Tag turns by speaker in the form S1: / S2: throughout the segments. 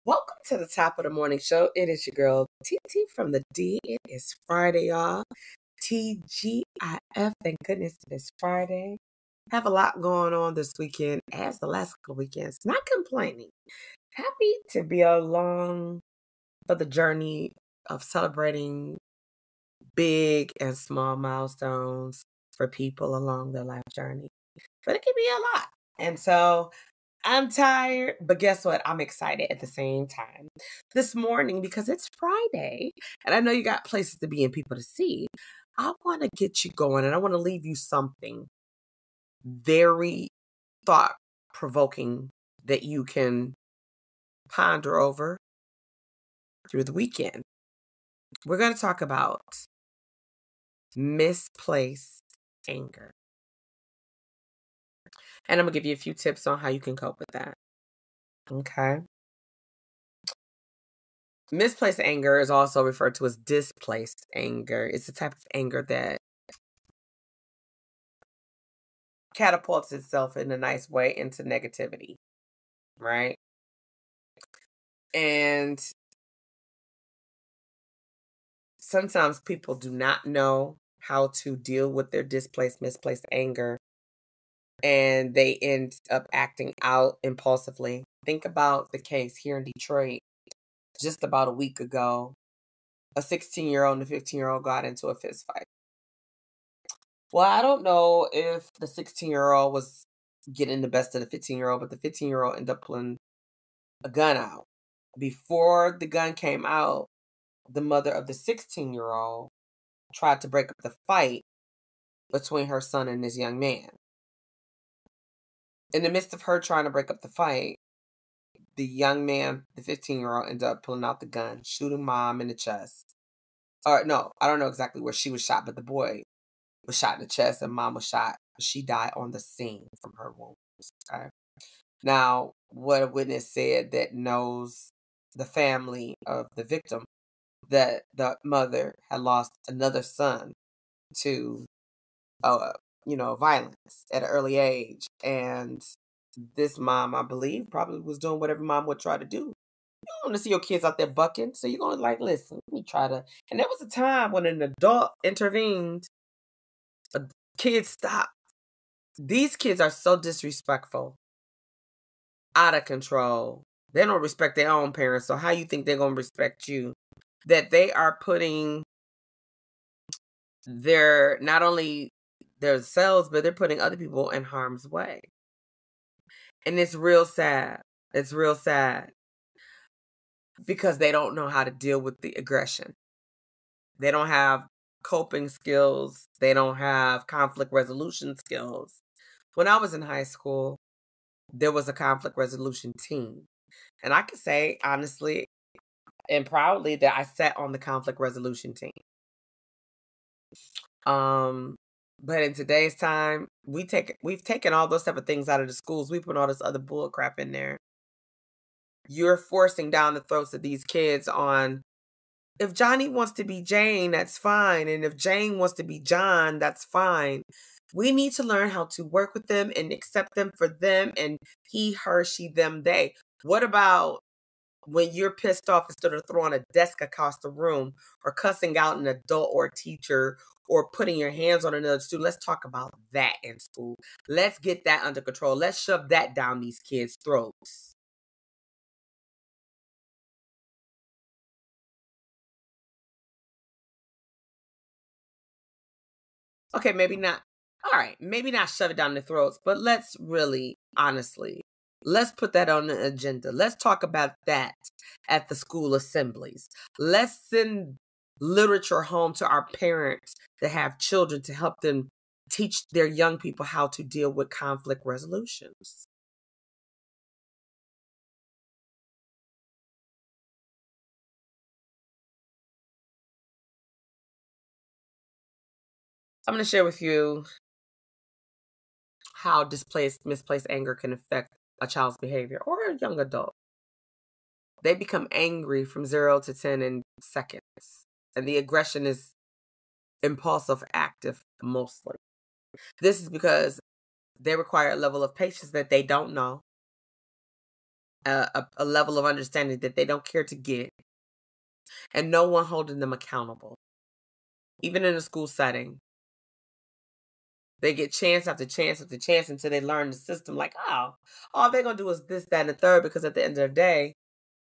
S1: Welcome to the top of the morning show. It is your girl, TT from the D. It is Friday, y'all. TGIF. Thank goodness it is Friday. Have a lot going on this weekend, as the last couple of weekends. Not complaining. Happy to be along for the journey of celebrating big and small milestones for people along their life journey. But it can be a lot. And so I'm tired, but guess what? I'm excited at the same time. This morning, because it's Friday, and I know you got places to be and people to see, I want to get you going, and I want to leave you something very thought-provoking that you can ponder over through the weekend. We're going to talk about misplaced anger. And I'm going to give you a few tips on how you can cope with that. Okay. Misplaced anger is also referred to as displaced anger. It's a type of anger that catapults itself in a nice way into negativity, right? And sometimes people do not know how to deal with their misplaced anger, and they end up acting out impulsively. Think about the case here in Detroit just about a week ago. A 16-year-old and a 15-year-old got into a fist fight. Well, I don't know if the 16-year-old was getting the best of the 15-year-old, but the 15-year-old ended up pulling a gun out. Before the gun came out, the mother of the 16-year-old tried to break up the fight between her son and this young man. In the midst of her trying to break up the fight, the young man, the 15-year-old, ended up pulling out the gun, shooting mom in the chest. Or no, I don't know exactly where she was shot, but the boy was shot in the chest and mom was shot. She died on the scene from her wounds. Okay. Now, what a witness said that knows the family of the victim, that the mother had lost another son to, violence at an early age. And this mom, I believe, probably was doing whatever mom would try to do. You don't want to see your kids out there bucking, so you're going to listen, let me try to. And there was a time when an adult intervened, a kid stopped. These kids are so disrespectful, out of control. They don't respect their own parents, so how you think they're going to respect you? That they are putting not only themselves, but they're putting other people in harm's way. And it's real sad. It's real sad because they don't know how to deal with the aggression. They don't have coping skills. They don't have conflict resolution skills. When I was in high school, there was a conflict resolution team. And I can say, honestly and proudly, that I sat on the conflict resolution team. But in today's time, we've taken all those type of things out of the schools. We put all this other bull crap in there. You're forcing down the throats of these kids on, if Johnny wants to be Jane, that's fine. And if Jane wants to be John, that's fine. We need to learn how to work with them and accept them for them and he, her, she, them, they. What about when you're pissed off, instead of throwing a desk across the room or cussing out an adult or a teacher or putting your hands on another student? Let's talk about that in school. Let's get that under control. Let's shove that down these kids' throats. Okay, maybe not. All right, maybe not shove it down their throats, but let's really, honestly, let's put that on the agenda. Let's talk about that at the school assemblies. Let's send literature home to our parents that have children to help them teach their young people how to deal with conflict resolutions. I'm going to share with you how misplaced anger can affect a child's behavior or a young adult. They become angry from 0 to 10 in seconds. And the aggression is impulsive, active mostly. This is because they require a level of patience that they don't know. a level of understanding that they don't care to get, and no one holding them accountable. Even in a school setting, they get chance after chance after chance until they learn the system. Like, oh, all they're gonna do is this, that, and the third. Because at the end of the day,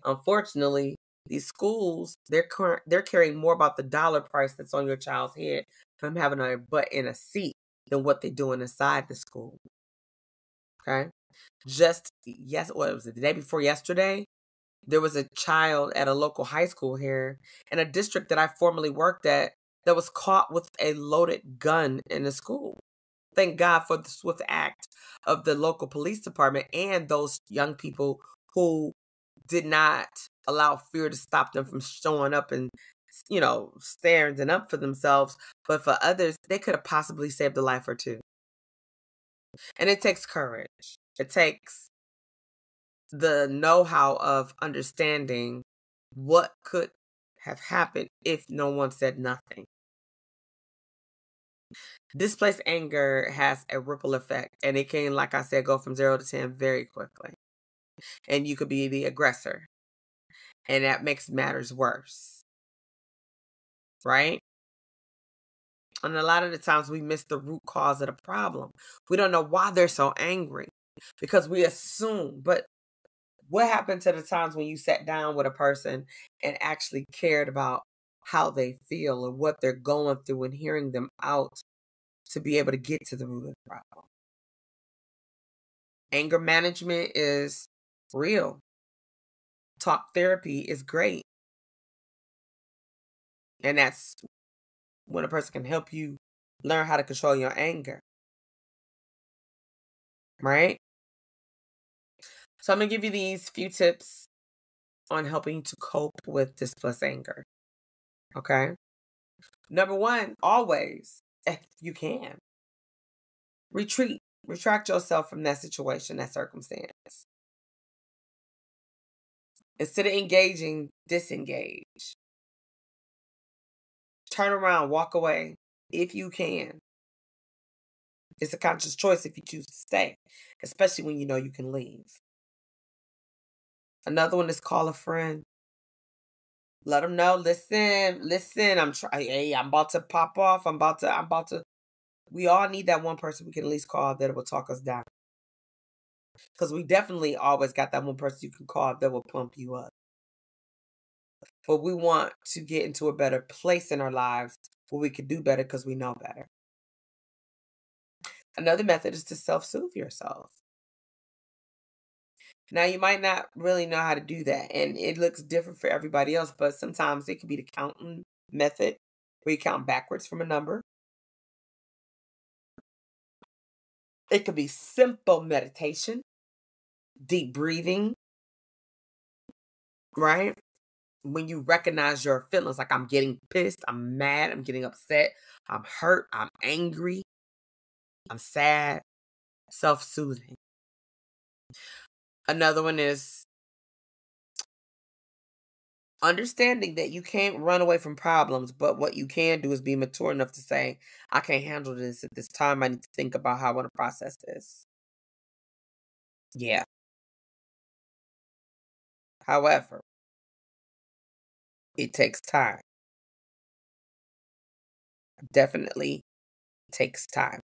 S1: unfortunately, these schools they're caring more about the dollar price that's on your child's head from having a butt in a seat than what they're doing inside the school. Okay, what was it? The day before yesterday, there was a child at a local high school here in a district that I formerly worked at that was caught with a loaded gun in the school. Thank God for the swift act of the local police department and those young people who did not allow fear to stop them from showing up and, standing up for themselves. But for others, they could have possibly saved a life or two. And it takes courage. It takes the know-how of understanding what could have happened if no one said nothing. Displaced anger has a ripple effect, and it can, like I said, go from 0 to 10 very quickly. And you could be the aggressor, and that makes matters worse, right? And a lot of the times we miss the root cause of the problem. We don't know why they're so angry because we assume. But what happened to the times when you sat down with a person and actually cared about how they feel and what they're going through and hearing them out to be able to get to the root of the problem? Anger management is real. Talk therapy is great. And that's when a person can help you learn how to control your anger. Right? So I'm going to give you these few tips on helping to cope with displaced anger. Okay? Number one, always, if you can, retract yourself from that situation, that circumstance. Instead of engaging, disengage. Turn around, walk away if you can. It's a conscious choice if you choose to stay, especially when you know you can leave. Another one is call a friend. Let them know, listen, I'm about to pop off. I'm about to. We all need that one person we can at least call that will talk us down. Because we definitely always got that one person you can call that will pump you up. But we want to get into a better place in our lives where we can do better because we know better. Another method is to self-soothe yourself. Now, you might not really know how to do that, and it looks different for everybody else, but sometimes it could be the counting method, where you count backwards from a number. It could be simple meditation, deep breathing, right? When you recognize your feelings, like I'm getting pissed, I'm mad, I'm getting upset, I'm hurt, I'm angry, I'm sad, self-soothing. Another one is understanding that you can't run away from problems, but what you can do is be mature enough to say, I can't handle this at this time. I need to think about how I want to process this. Yeah. However, it takes time. Definitely takes time.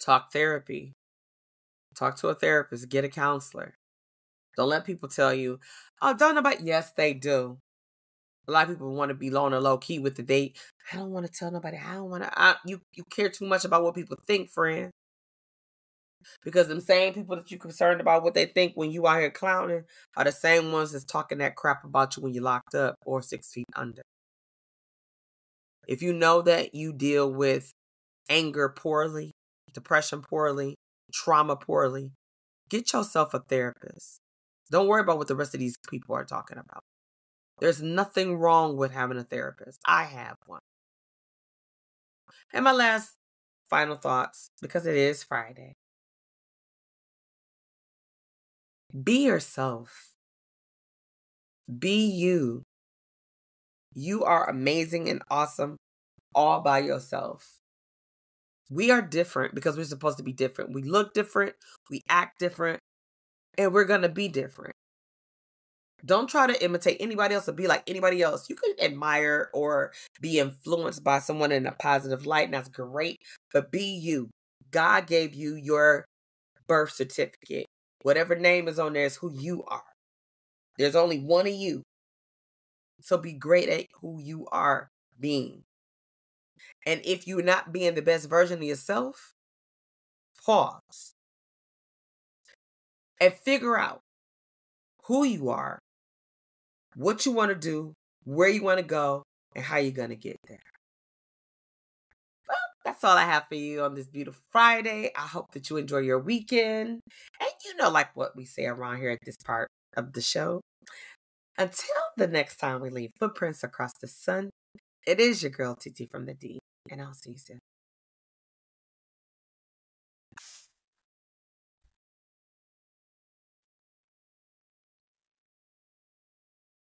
S1: Talk therapy. Talk to a therapist. Get a counselor. Don't let people tell you, oh, don't know about. Yes, they do. A lot of people want to be on a low key with it. I don't want to tell nobody. I don't want to. You care too much about what people think, friend. Because them same people that you're concerned about what they think when you out here clowning are the same ones that's talking that crap about you when you're locked up or 6 feet under. If you know that you deal with anger poorly, depression poorly, trauma poorly, get yourself a therapist. Don't worry about what the rest of these people are talking about. There's nothing wrong with having a therapist. I have one. And my last final thoughts, because it is Friday. Be yourself. Be you. You are amazing and awesome all by yourself. We are different because we're supposed to be different. We look different. We act different. And we're going to be different. Don't try to imitate anybody else or be like anybody else. You can admire or be influenced by someone in a positive light, and that's great. But be you. God gave you your birth certificate. Whatever name is on there is who you are. There's only one of you. So be great at who you are being. And if you're not being the best version of yourself, pause and figure out who you are, what you want to do, where you want to go, and how you're going to get there. Well, that's all I have for you on this beautiful Friday. I hope that you enjoy your weekend. And like what we say around here at this part of the show. Until the next time we leave footprints across the sun, it is your girl, TT from the D, and I'll see you soon.